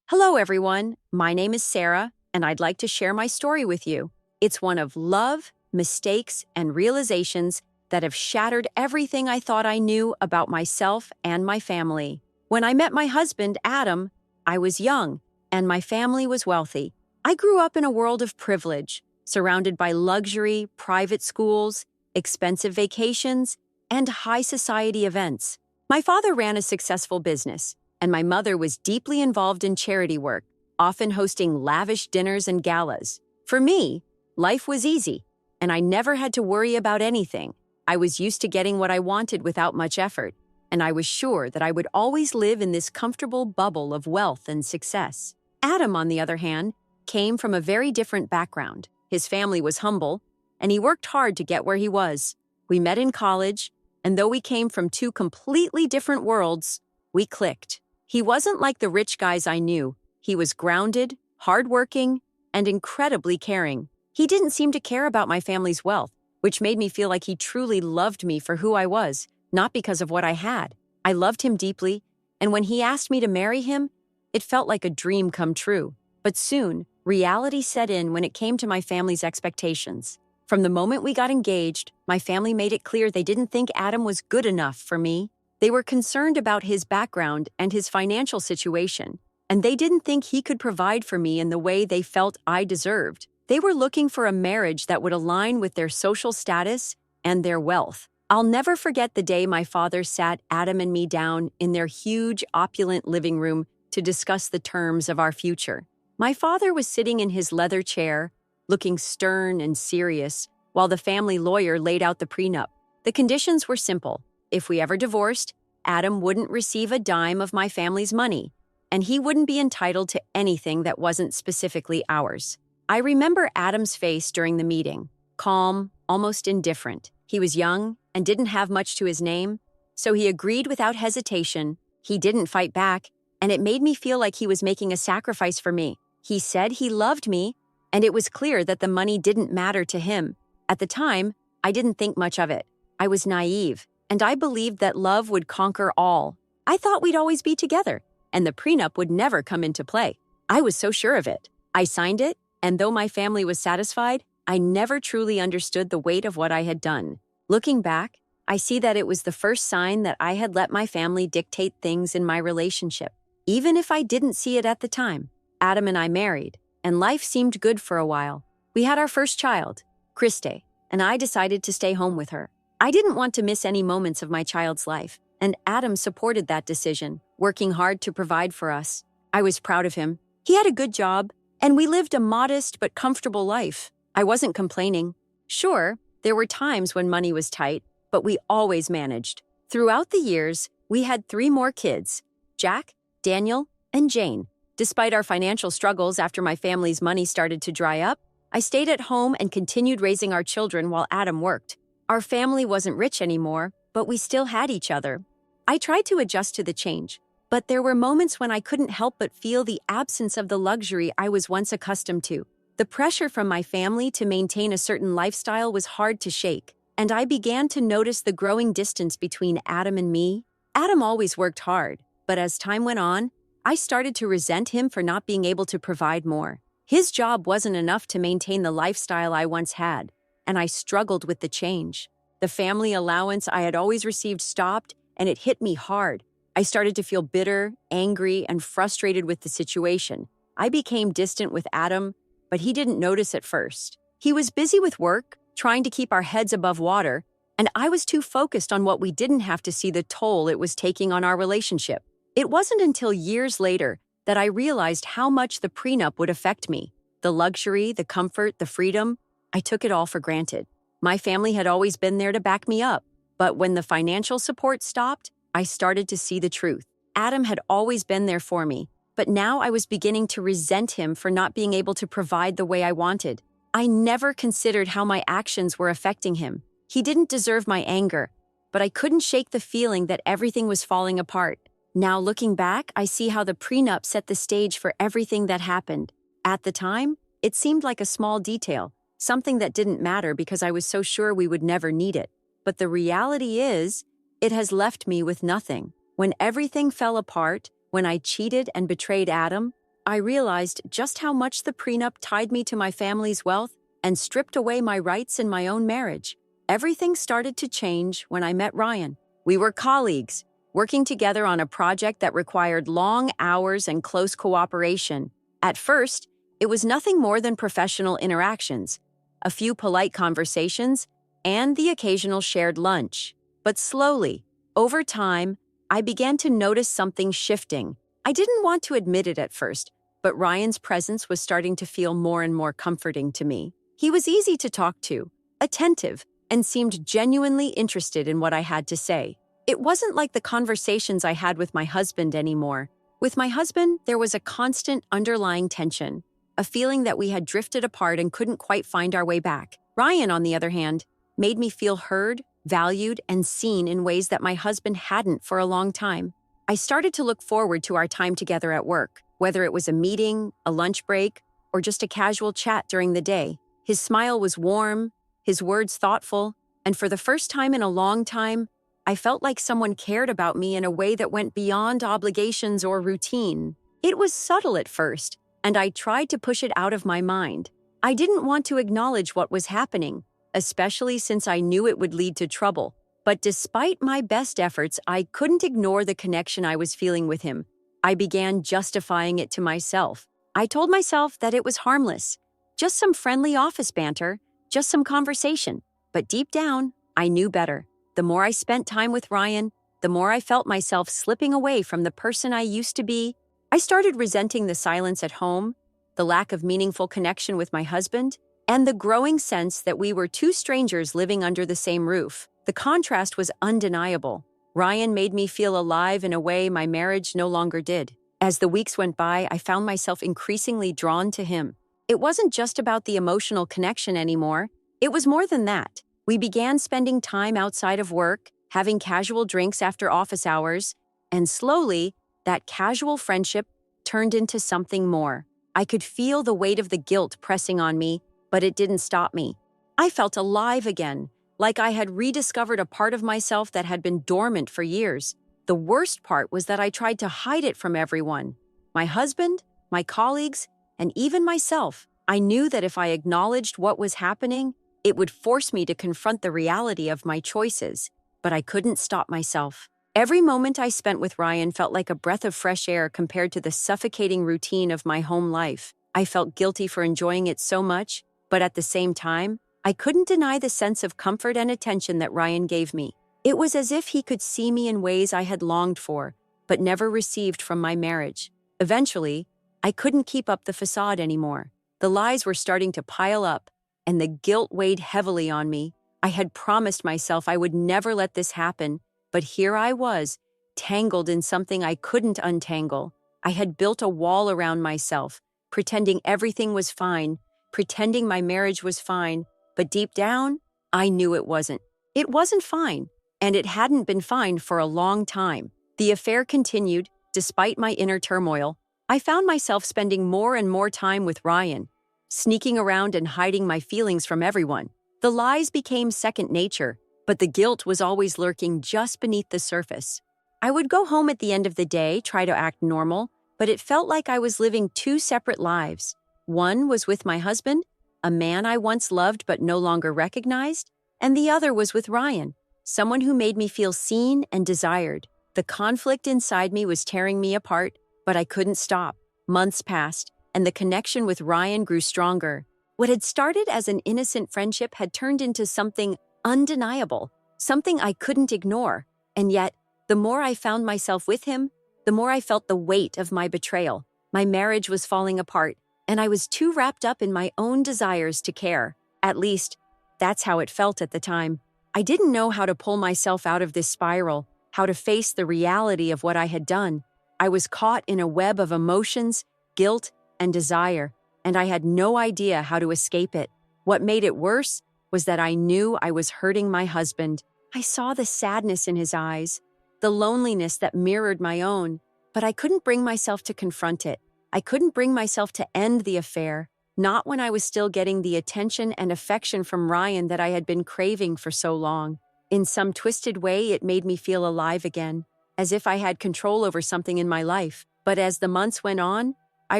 Hello, everyone. My name is Sarah, and I'd like to share my story with you. It's one of love, mistakes, and realizations that have shattered everything I thought I knew about myself and my family. When I met my husband, Adam, I was young, and my family was wealthy. I grew up in a world of privilege, surrounded by luxury, private schools, expensive vacations, and high society events. My father ran a successful business, and my mother was deeply involved in charity work, often hosting lavish dinners and galas. For me, life was easy, and I never had to worry about anything. I was used to getting what I wanted without much effort, and I was sure that I would always live in this comfortable bubble of wealth and success. Adam, on the other hand, came from a very different background. His family was humble, and he worked hard to get where he was. We met in college, and though we came from two completely different worlds, we clicked. He wasn't like the rich guys I knew. He was grounded, hardworking, and incredibly caring. He didn't seem to care about my family's wealth, which made me feel like he truly loved me for who I was, not because of what I had. I loved him deeply, and when he asked me to marry him, it felt like a dream come true. But soon, reality set in when it came to my family's expectations. From the moment we got engaged, my family made it clear they didn't think Adam was good enough for me. They were concerned about his background and his financial situation, and they didn't think he could provide for me in the way they felt I deserved. They were looking for a marriage that would align with their social status and their wealth. I'll never forget the day my father sat Adam and me down in their huge, opulent living room to discuss the terms of our future. My father was sitting in his leather chair, looking stern and serious, while the family lawyer laid out the prenup. The conditions were simple. If we ever divorced, Adam wouldn't receive a dime of my family's money, and he wouldn't be entitled to anything that wasn't specifically ours. I remember Adam's face during the meeting, calm, almost indifferent. He was young and didn't have much to his name, so he agreed without hesitation. He didn't fight back, and it made me feel like he was making a sacrifice for me. He said he loved me, and it was clear that the money didn't matter to him. At the time, I didn't think much of it. I was naive, and I believed that love would conquer all. I thought we'd always be together, and the prenup would never come into play. I was so sure of it. I signed it, and though my family was satisfied, I never truly understood the weight of what I had done. Looking back, I see that it was the first sign that I had let my family dictate things in my relationship. Even if I didn't see it at the time, Adam and I married, and life seemed good for a while. We had our first child, Christe, and I decided to stay home with her. I didn't want to miss any moments of my child's life, and Adam supported that decision, working hard to provide for us. I was proud of him. He had a good job, and we lived a modest but comfortable life. I wasn't complaining. Sure, there were times when money was tight, but we always managed. Throughout the years, we had 3 more kids, Jack, Daniel, and Jane. Despite our financial struggles after my family's money started to dry up, I stayed at home and continued raising our children while Adam worked. Our family wasn't rich anymore, but we still had each other. I tried to adjust to the change, but there were moments when I couldn't help but feel the absence of the luxury I was once accustomed to. The pressure from my family to maintain a certain lifestyle was hard to shake, and I began to notice the growing distance between Adam and me. Adam always worked hard, but as time went on, I started to resent him for not being able to provide more. His job wasn't enough to maintain the lifestyle I once had, and I struggled with the change. The family allowance I had always received stopped, and it hit me hard. I started to feel bitter, angry, and frustrated with the situation. I became distant with Adam, but he didn't notice at first. He was busy with work, trying to keep our heads above water, and I was too focused on what we didn't have to see the toll it was taking on our relationship. It wasn't until years later that I realized how much the prenup would affect me. The luxury, the comfort, the freedom, I took it all for granted. My family had always been there to back me up, but when the financial support stopped, I started to see the truth. Adam had always been there for me, but now I was beginning to resent him for not being able to provide the way I wanted. I never considered how my actions were affecting him. He didn't deserve my anger, but I couldn't shake the feeling that everything was falling apart. Now looking back, I see how the prenup set the stage for everything that happened. At the time, it seemed like a small detail, something that didn't matter because I was so sure we would never need it. But the reality is, it has left me with nothing. When everything fell apart, when I cheated and betrayed Adam, I realized just how much the prenup tied me to my family's wealth and stripped away my rights in my own marriage. Everything started to change when I met Ryan. We were colleagues, working together on a project that required long hours and close cooperation. At first, it was nothing more than professional interactions, a few polite conversations, and the occasional shared lunch. But slowly, over time, I began to notice something shifting. I didn't want to admit it at first, but Ryan's presence was starting to feel more and more comforting to me. He was easy to talk to, attentive, and seemed genuinely interested in what I had to say. It wasn't like the conversations I had with my husband anymore. With my husband, there was a constant underlying tension, a feeling that we had drifted apart and couldn't quite find our way back. Ryan, on the other hand, made me feel heard, valued, and seen in ways that my husband hadn't for a long time. I started to look forward to our time together at work, whether it was a meeting, a lunch break, or just a casual chat during the day. His smile was warm, his words thoughtful, and for the first time in a long time, I felt like someone cared about me in a way that went beyond obligations or routine. It was subtle at first, and I tried to push it out of my mind. I didn't want to acknowledge what was happening, especially since I knew it would lead to trouble. But despite my best efforts, I couldn't ignore the connection I was feeling with him. I began justifying it to myself. I told myself that it was harmless, just some friendly office banter, just some conversation. But deep down, I knew better. The more I spent time with Ryan, the more I felt myself slipping away from the person I used to be. I started resenting the silence at home, the lack of meaningful connection with my husband, and the growing sense that we were two strangers living under the same roof. The contrast was undeniable. Ryan made me feel alive in a way my marriage no longer did. As the weeks went by, I found myself increasingly drawn to him. It wasn't just about the emotional connection anymore. It was more than that. We began spending time outside of work, having casual drinks after office hours, and slowly, that casual friendship turned into something more. I could feel the weight of the guilt pressing on me, but it didn't stop me. I felt alive again, like I had rediscovered a part of myself that had been dormant for years. The worst part was that I tried to hide it from everyone. My husband, my colleagues, and even myself. I knew that if I acknowledged what was happening, it would force me to confront the reality of my choices, but I couldn't stop myself. Every moment I spent with Ryan felt like a breath of fresh air compared to the suffocating routine of my home life. I felt guilty for enjoying it so much, but at the same time, I couldn't deny the sense of comfort and attention that Ryan gave me. It was as if he could see me in ways I had longed for, but never received from my marriage. Eventually, I couldn't keep up the facade anymore. The lies were starting to pile up, and the guilt weighed heavily on me. I had promised myself I would never let this happen, but here I was, tangled in something I couldn't untangle. I had built a wall around myself, pretending everything was fine, pretending my marriage was fine, but deep down, I knew it wasn't. It wasn't fine, and it hadn't been fine for a long time. The affair continued, despite my inner turmoil. I found myself spending more and more time with Ryan, sneaking around and hiding my feelings from everyone. The lies became second nature, but the guilt was always lurking just beneath the surface. I would go home at the end of the day, try to act normal, but it felt like I was living two separate lives. One was with my husband, a man I once loved but no longer recognized, and the other was with Ryan, someone who made me feel seen and desired. The conflict inside me was tearing me apart, but I couldn't stop. Months passed, and the connection with Ryan grew stronger. What had started as an innocent friendship had turned into something undeniable, something I couldn't ignore. And yet, the more I found myself with him, the more I felt the weight of my betrayal. My marriage was falling apart, and I was too wrapped up in my own desires to care. At least, that's how it felt at the time. I didn't know how to pull myself out of this spiral, how to face the reality of what I had done. I was caught in a web of emotions, guilt, and desire, and I had no idea how to escape it. What made it worse was that I knew I was hurting my husband. I saw the sadness in his eyes, the loneliness that mirrored my own, but I couldn't bring myself to confront it. I couldn't bring myself to end the affair, not when I was still getting the attention and affection from Ryan that I had been craving for so long. In some twisted way, it made me feel alive again, as if I had control over something in my life. But as the months went on, I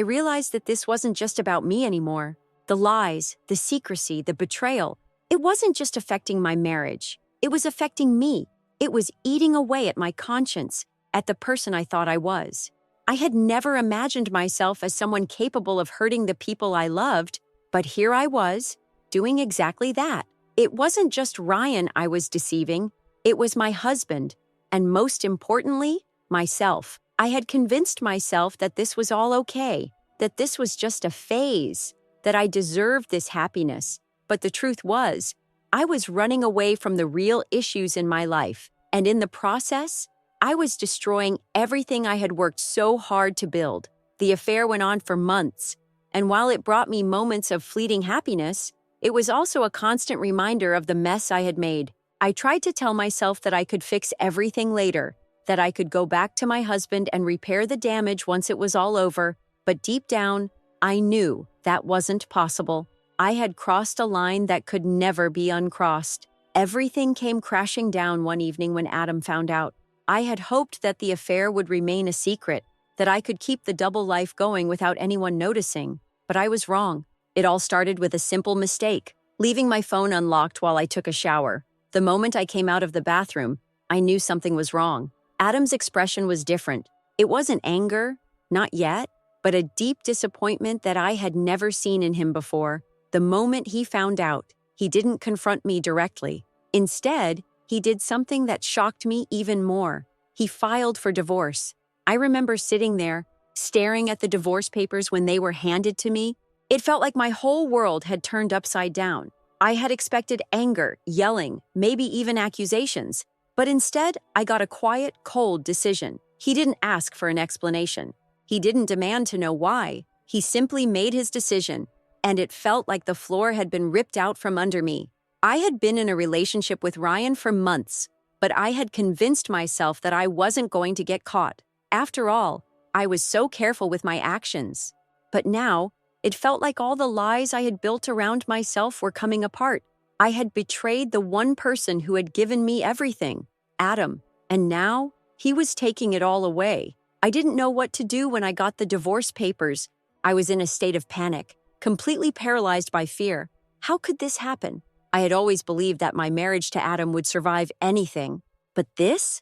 realized that this wasn't just about me anymore. The lies, the secrecy, the betrayal. It wasn't just affecting my marriage. It was affecting me. It was eating away at my conscience, at the person I thought I was. I had never imagined myself as someone capable of hurting the people I loved, but here I was, doing exactly that. It wasn't just Ryan I was deceiving, it was my husband, and most importantly, myself. I had convinced myself that this was all okay, that this was just a phase, that I deserved this happiness. But the truth was, I was running away from the real issues in my life, and in the process, I was destroying everything I had worked so hard to build. The affair went on for months, and while it brought me moments of fleeting happiness, it was also a constant reminder of the mess I had made. I tried to tell myself that I could fix everything later, that I could go back to my husband and repair the damage once it was all over, but deep down, I knew that wasn't possible. I had crossed a line that could never be uncrossed. Everything came crashing down one evening when Adam found out. I had hoped that the affair would remain a secret, that I could keep the double life going without anyone noticing. But I was wrong. It all started with a simple mistake, leaving my phone unlocked while I took a shower. The moment I came out of the bathroom, I knew something was wrong. Adam's expression was different. It wasn't anger, not yet, but a deep disappointment that I had never seen in him before. The moment he found out, he didn't confront me directly. Instead, he did something that shocked me even more. He filed for divorce. I remember sitting there, staring at the divorce papers when they were handed to me. It felt like my whole world had turned upside down. I had expected anger, yelling, maybe even accusations. But instead, I got a quiet, cold decision. He didn't ask for an explanation. He didn't demand to know why. He simply made his decision, and it felt like the floor had been ripped out from under me. I had been in a relationship with Ryan for months, but I had convinced myself that I wasn't going to get caught. After all, I was so careful with my actions. But now, it felt like all the lies I had built around myself were coming apart. I had betrayed the one person who had given me everything, Adam, and now he was taking it all away. I didn't know what to do when I got the divorce papers. I was in a state of panic, completely paralyzed by fear. How could this happen? I had always believed that my marriage to Adam would survive anything. But this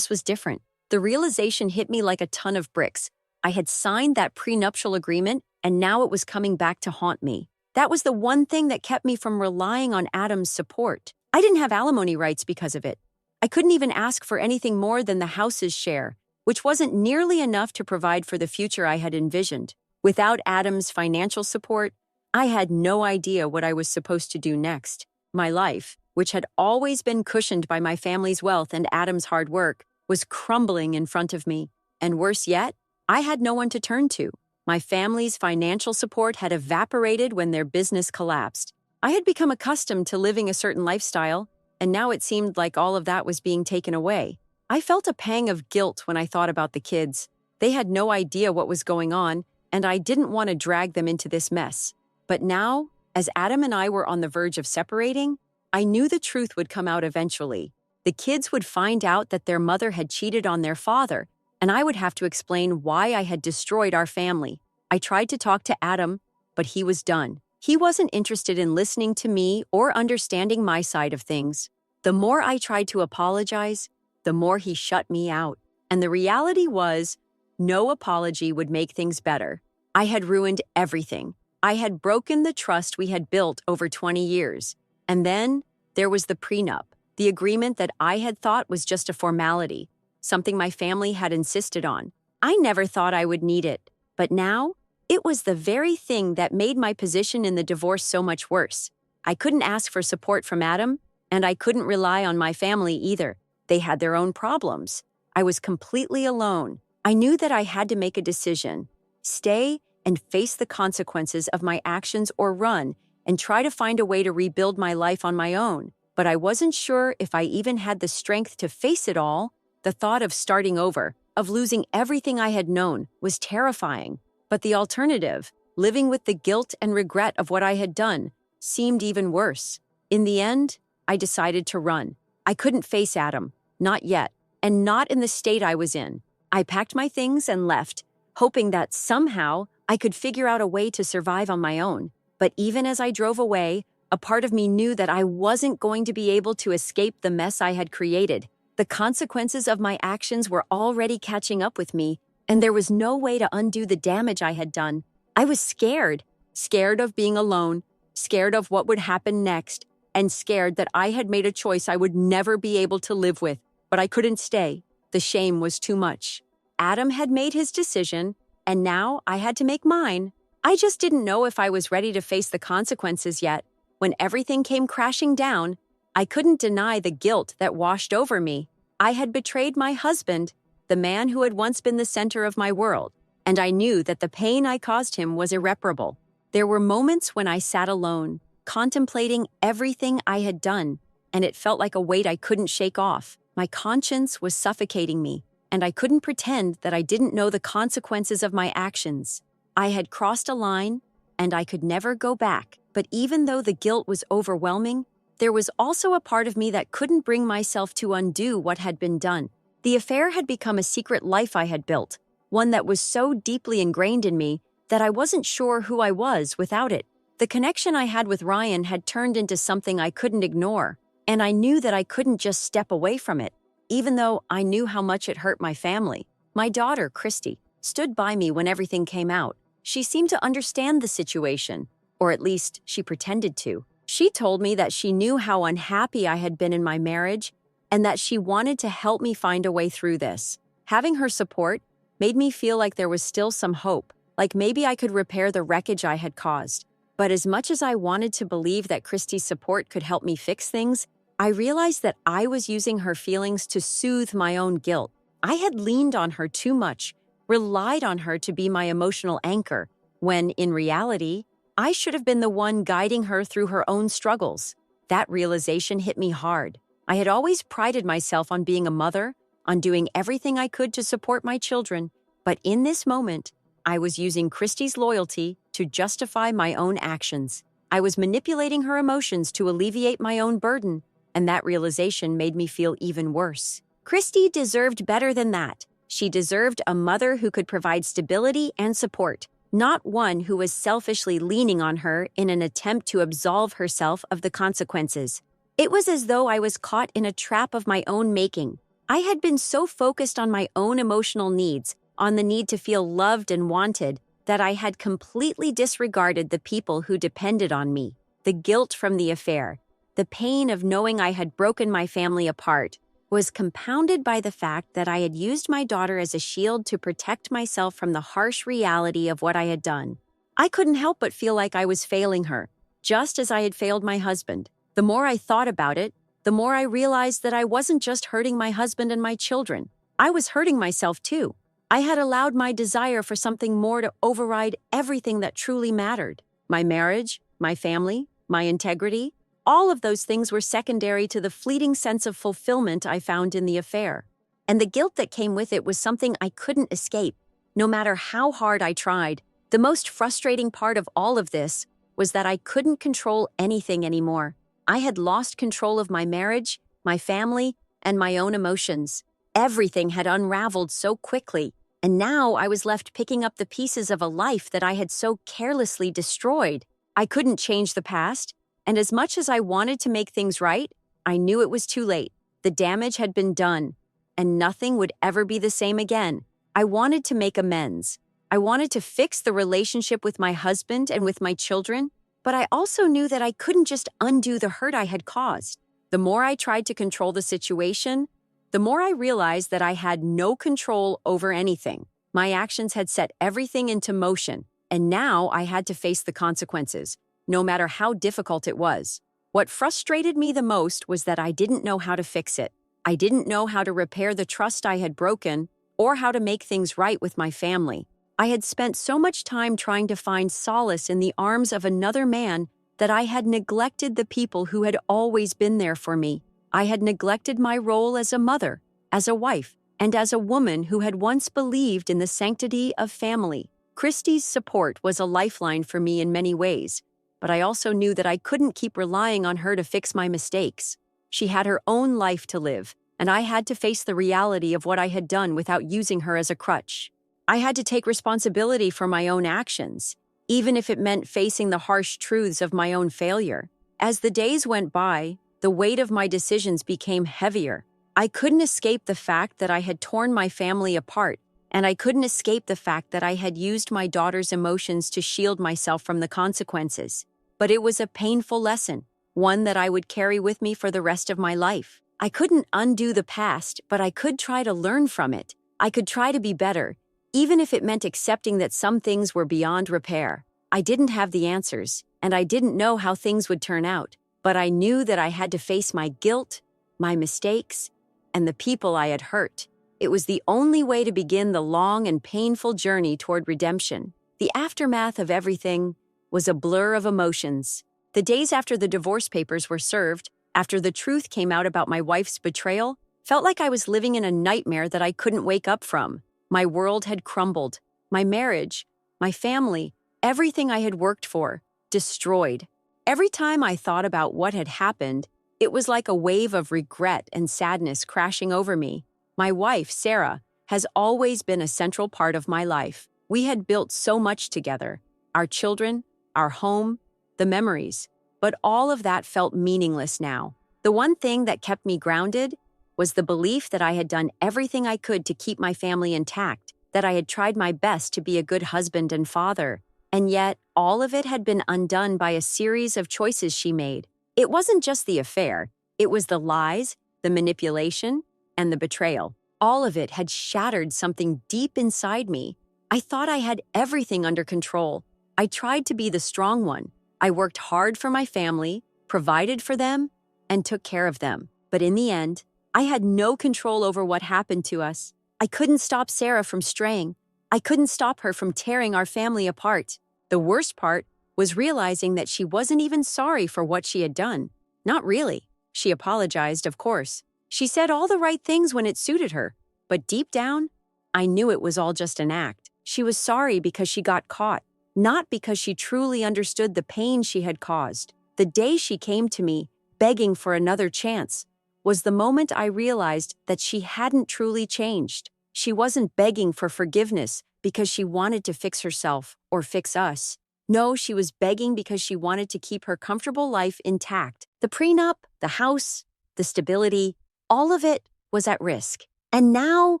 was different. The realization hit me like a ton of bricks. I had signed that prenuptial agreement, and now it was coming back to haunt me. That was the one thing that kept me from relying on Adam's support. I didn't have alimony rights because of it. I couldn't even ask for anything more than the house's share, which wasn't nearly enough to provide for the future I had envisioned. Without Adam's financial support, I had no idea what I was supposed to do next. My life, which had always been cushioned by my family's wealth and Adam's hard work, was crumbling in front of me. And worse yet, I had no one to turn to. My family's financial support had evaporated when their business collapsed. I had become accustomed to living a certain lifestyle, and now it seemed like all of that was being taken away. I felt a pang of guilt when I thought about the kids. They had no idea what was going on, and I didn't want to drag them into this mess. But now, as Adam and I were on the verge of separating, I knew the truth would come out eventually. The kids would find out that their mother had cheated on their father, and I would have to explain why I had destroyed our family. I tried to talk to Adam, but he was done. He wasn't interested in listening to me or understanding my side of things. The more I tried to apologize, the more he shut me out. And the reality was, no apology would make things better. I had ruined everything. I had broken the trust we had built over 20 years. And then there was the prenup, the agreement that I had thought was just a formality, something my family had insisted on. I never thought I would need it, but now it was the very thing that made my position in the divorce so much worse. I couldn't ask for support from Adam, and I couldn't rely on my family either. They had their own problems. I was completely alone. I knew that I had to make a decision, stay and face the consequences of my actions or run and try to find a way to rebuild my life on my own. But I wasn't sure if I even had the strength to face it all. The thought of starting over, of losing everything I had known, was terrifying. But the alternative, living with the guilt and regret of what I had done, seemed even worse. In the end, I decided to run. I couldn't face Adam, not yet, and not in the state I was in. I packed my things and left, hoping that somehow I could figure out a way to survive on my own. But even as I drove away, a part of me knew that I wasn't going to be able to escape the mess I had created. The consequences of my actions were already catching up with me, and there was no way to undo the damage I had done. I was scared. Scared of being alone, scared of what would happen next, and scared that I had made a choice I would never be able to live with. But I couldn't stay. The shame was too much. Adam had made his decision, and now I had to make mine. I just didn't know if I was ready to face the consequences yet. When everything came crashing down, I couldn't deny the guilt that washed over me. I had betrayed my husband, the man who had once been the center of my world, and I knew that the pain I caused him was irreparable. There were moments when I sat alone, contemplating everything I had done, and it felt like a weight I couldn't shake off. My conscience was suffocating me, and I couldn't pretend that I didn't know the consequences of my actions. I had crossed a line, and I could never go back. But even though the guilt was overwhelming, there was also a part of me that couldn't bring myself to undo what had been done. The affair had become a secret life I had built, one that was so deeply ingrained in me that I wasn't sure who I was without it. The connection I had with Ryan had turned into something I couldn't ignore, and I knew that I couldn't just step away from it, even though I knew how much it hurt my family. My daughter, Christy, stood by me when everything came out. She seemed to understand the situation, or at least she pretended to. She told me that she knew how unhappy I had been in my marriage and that she wanted to help me find a way through this. Having her support made me feel like there was still some hope, like maybe I could repair the wreckage I had caused. But as much as I wanted to believe that Christy's support could help me fix things, I realized that I was using her feelings to soothe my own guilt. I had leaned on her too much, relied on her to be my emotional anchor, when, in reality, I should have been the one guiding her through her own struggles. That realization hit me hard. I had always prided myself on being a mother, on doing everything I could to support my children, but in this moment, I was using Christy's loyalty to justify my own actions. I was manipulating her emotions to alleviate my own burden, and that realization made me feel even worse. Christy deserved better than that. She deserved a mother who could provide stability and support, not one who was selfishly leaning on her in an attempt to absolve herself of the consequences. It was as though I was caught in a trap of my own making. I had been so focused on my own emotional needs, on the need to feel loved and wanted, that I had completely disregarded the people who depended on me. The guilt from the affair, the pain of knowing I had broken my family apart, was compounded by the fact that I had used my daughter as a shield to protect myself from the harsh reality of what I had done. I couldn't help but feel like I was failing her, just as I had failed my husband. The more I thought about it, the more I realized that I wasn't just hurting my husband and my children. I was hurting myself too. I had allowed my desire for something more to override everything that truly mattered. My marriage, my family, my integrity, all of those things were secondary to the fleeting sense of fulfillment I found in the affair. And the guilt that came with it was something I couldn't escape, no matter how hard I tried. The most frustrating part of all of this was that I couldn't control anything anymore. I had lost control of my marriage, my family, and my own emotions. Everything had unraveled so quickly, and now I was left picking up the pieces of a life that I had so carelessly destroyed. I couldn't change the past, and as much as I wanted to make things right, I knew it was too late. The damage had been done, and nothing would ever be the same again. I wanted to make amends. I wanted to fix the relationship with my husband and with my children, but I also knew that I couldn't just undo the hurt I had caused. The more I tried to control the situation, the more I realized that I had no control over anything. My actions had set everything into motion, and now I had to face the consequences, no matter how difficult it was. What frustrated me the most was that I didn't know how to fix it. I didn't know how to repair the trust I had broken or how to make things right with my family. I had spent so much time trying to find solace in the arms of another man that I had neglected the people who had always been there for me. I had neglected my role as a mother, as a wife, and as a woman who had once believed in the sanctity of family. Christy's support was a lifeline for me in many ways, but I also knew that I couldn't keep relying on her to fix my mistakes. She had her own life to live, and I had to face the reality of what I had done without using her as a crutch. I had to take responsibility for my own actions, even if it meant facing the harsh truths of my own failure. As the days went by, the weight of my decisions became heavier. I couldn't escape the fact that I had torn my family apart, and I couldn't escape the fact that I had used my daughter's emotions to shield myself from the consequences. But it was a painful lesson, one that I would carry with me for the rest of my life. I couldn't undo the past, but I could try to learn from it. I could try to be better, even if it meant accepting that some things were beyond repair. I didn't have the answers, and I didn't know how things would turn out, but I knew that I had to face my guilt, my mistakes, and the people I had hurt. It was the only way to begin the long and painful journey toward redemption. The aftermath of everything was a blur of emotions. The days after the divorce papers were served, after the truth came out about my wife's betrayal, felt like I was living in a nightmare that I couldn't wake up from. My world had crumbled. My marriage, my family, everything I had worked for, destroyed. Every time I thought about what had happened, it was like a wave of regret and sadness crashing over me. My wife, Sarah, has always been a central part of my life. We had built so much together. Our children, our home, the memories. But all of that felt meaningless now. The one thing that kept me grounded was the belief that I had done everything I could to keep my family intact, that I had tried my best to be a good husband and father. And yet, all of it had been undone by a series of choices she made. It wasn't just the affair. It was the lies, the manipulation, and the betrayal. All of it had shattered something deep inside me. I thought I had everything under control. I tried to be the strong one. I worked hard for my family, provided for them, and took care of them. But in the end, I had no control over what happened to us. I couldn't stop Sarah from straying. I couldn't stop her from tearing our family apart. The worst part was realizing that she wasn't even sorry for what she had done. Not really. She apologized, of course. She said all the right things when it suited her. But deep down, I knew it was all just an act. She was sorry because she got caught, not because she truly understood the pain she had caused. The day she came to me, begging for another chance, was the moment I realized that she hadn't truly changed. She wasn't begging for forgiveness because she wanted to fix herself or fix us. No, she was begging because she wanted to keep her comfortable life intact. The prenup, the house, the stability, all of it was at risk. And now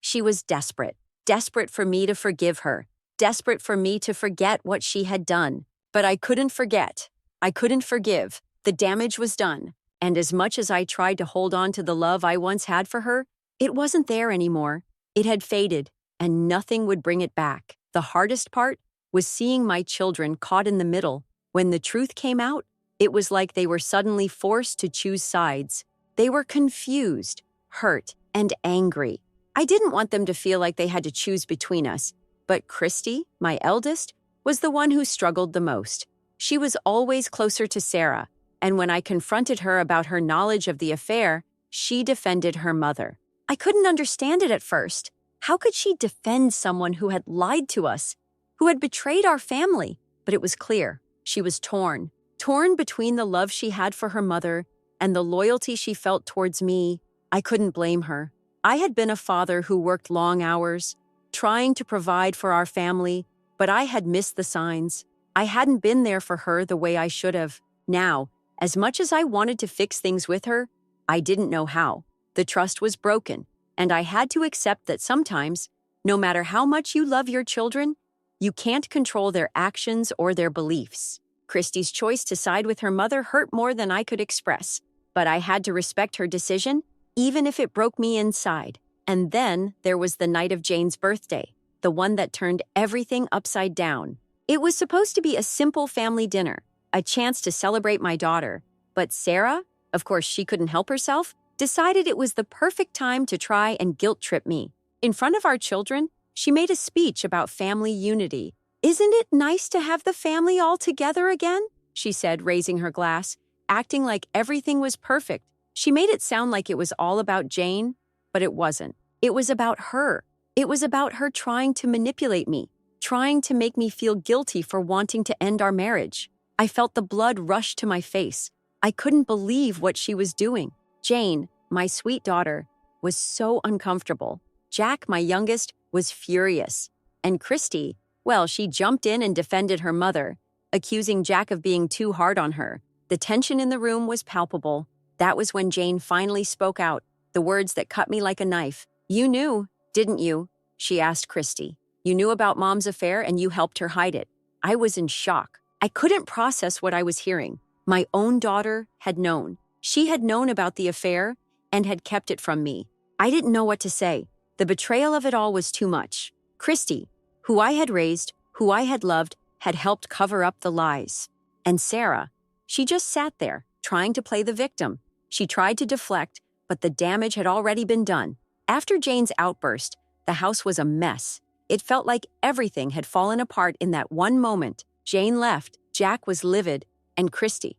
she was desperate. Desperate for me to forgive her. Desperate for me to forget what she had done. But I couldn't forget. I couldn't forgive. The damage was done. And as much as I tried to hold on to the love I once had for her, it wasn't there anymore. It had faded, and nothing would bring it back. The hardest part was seeing my children caught in the middle. When the truth came out, it was like they were suddenly forced to choose sides. They were confused, hurt, and angry. I didn't want them to feel like they had to choose between us. But Christy, my eldest, was the one who struggled the most. She was always closer to Sarah, and when I confronted her about her knowledge of the affair, she defended her mother. I couldn't understand it at first. How could she defend someone who had lied to us, who had betrayed our family? But it was clear. She was torn between the love she had for her mother and the loyalty she felt towards me. I couldn't blame her. I had been a father who worked long hours, trying to provide for our family, but I had missed the signs. I hadn't been there for her the way I should have. Now, as much as I wanted to fix things with her, I didn't know how. The trust was broken, and I had to accept that sometimes, no matter how much you love your children, you can't control their actions or their beliefs. Christy's choice to side with her mother hurt more than I could express, but I had to respect her decision, even if it broke me inside. And then there was the night of Jane's birthday, the one that turned everything upside down. It was supposed to be a simple family dinner, a chance to celebrate my daughter. But Sarah, of course she couldn't help herself, decided it was the perfect time to try and guilt-trip me. In front of our children, she made a speech about family unity. "Isn't it nice to have the family all together again?" she said, raising her glass, acting like everything was perfect. She made it sound like it was all about Jane, but it wasn't. It was about her. It was about her trying to manipulate me, trying to make me feel guilty for wanting to end our marriage. I felt the blood rush to my face. I couldn't believe what she was doing. Jane, my sweet daughter, was so uncomfortable. Jack, my youngest, was furious. And Christy, well, she jumped in and defended her mother, accusing Jack of being too hard on her. The tension in the room was palpable. That was when Jane finally spoke out, the words that cut me like a knife. "You knew, didn't you?" she asked Christy. "You knew about Mom's affair and you helped her hide it." I was in shock. I couldn't process what I was hearing. My own daughter had known. She had known about the affair and had kept it from me. I didn't know what to say. The betrayal of it all was too much. Christy, who I had raised, who I had loved, had helped cover up the lies. And Sarah, she just sat there, trying to play the victim. She tried to deflect, but the damage had already been done. After Jane's outburst, the house was a mess. It felt like everything had fallen apart in that one moment. Jane left, Jack was livid, and Christy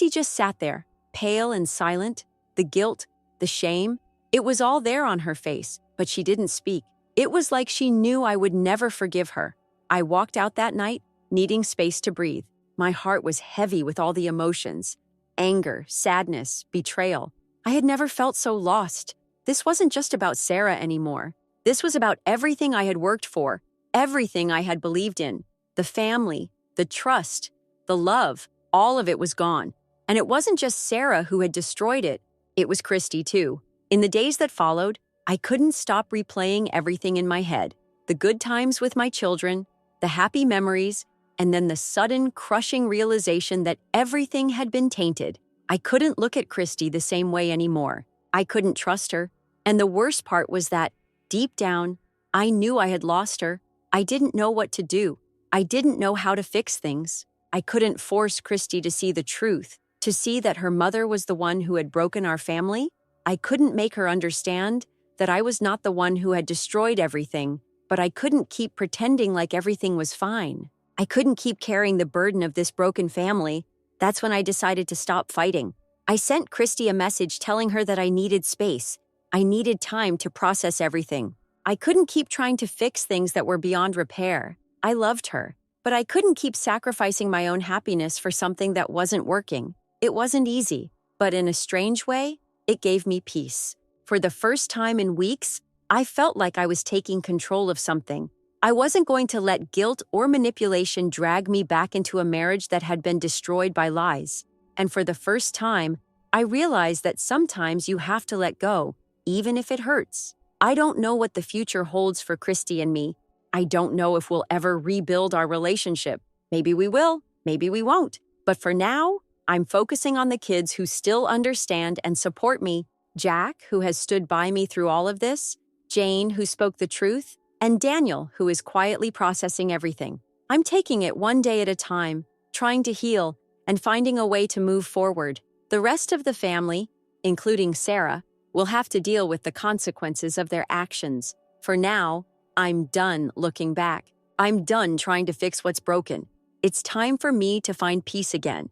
just sat there, pale and silent. The guilt, the shame, it was all there on her face, but she didn't speak. It was like she knew I would never forgive her. I walked out that night, needing space to breathe. My heart was heavy with all the emotions. Anger, sadness, betrayal. I had never felt so lost. This wasn't just about Sarah anymore. This was about everything I had worked for, everything I had believed in. The family, the trust, the love, all of it was gone. And it wasn't just Sarah who had destroyed it. It was Christy too. In the days that followed, I couldn't stop replaying everything in my head. The good times with my children, the happy memories, and then the sudden, crushing realization that everything had been tainted. I couldn't look at Christy the same way anymore. I couldn't trust her. And the worst part was that, deep down, I knew I had lost her. I didn't know what to do. I didn't know how to fix things. I couldn't force Christy to see the truth, to see that her mother was the one who had broken our family. I couldn't make her understand that I was not the one who had destroyed everything, but I couldn't keep pretending like everything was fine. I couldn't keep carrying the burden of this broken family. That's when I decided to stop fighting. I sent Christy a message telling her that I needed space. I needed time to process everything. I couldn't keep trying to fix things that were beyond repair. I loved her, but I couldn't keep sacrificing my own happiness for something that wasn't working. It wasn't easy, but in a strange way, it gave me peace. For the first time in weeks, I felt like I was taking control of something. I wasn't going to let guilt or manipulation drag me back into a marriage that had been destroyed by lies. And for the first time, I realized that sometimes you have to let go, even if it hurts. I don't know what the future holds for Christy and me. I don't know if we'll ever rebuild our relationship. Maybe we will, maybe we won't. But for now, I'm focusing on the kids who still understand and support me. Jack, who has stood by me through all of this, Jane, who spoke the truth, and Daniel, who is quietly processing everything. I'm taking it one day at a time, trying to heal, and finding a way to move forward. The rest of the family, including Sarah, will have to deal with the consequences of their actions. For now, I'm done looking back. I'm done trying to fix what's broken. It's time for me to find peace again.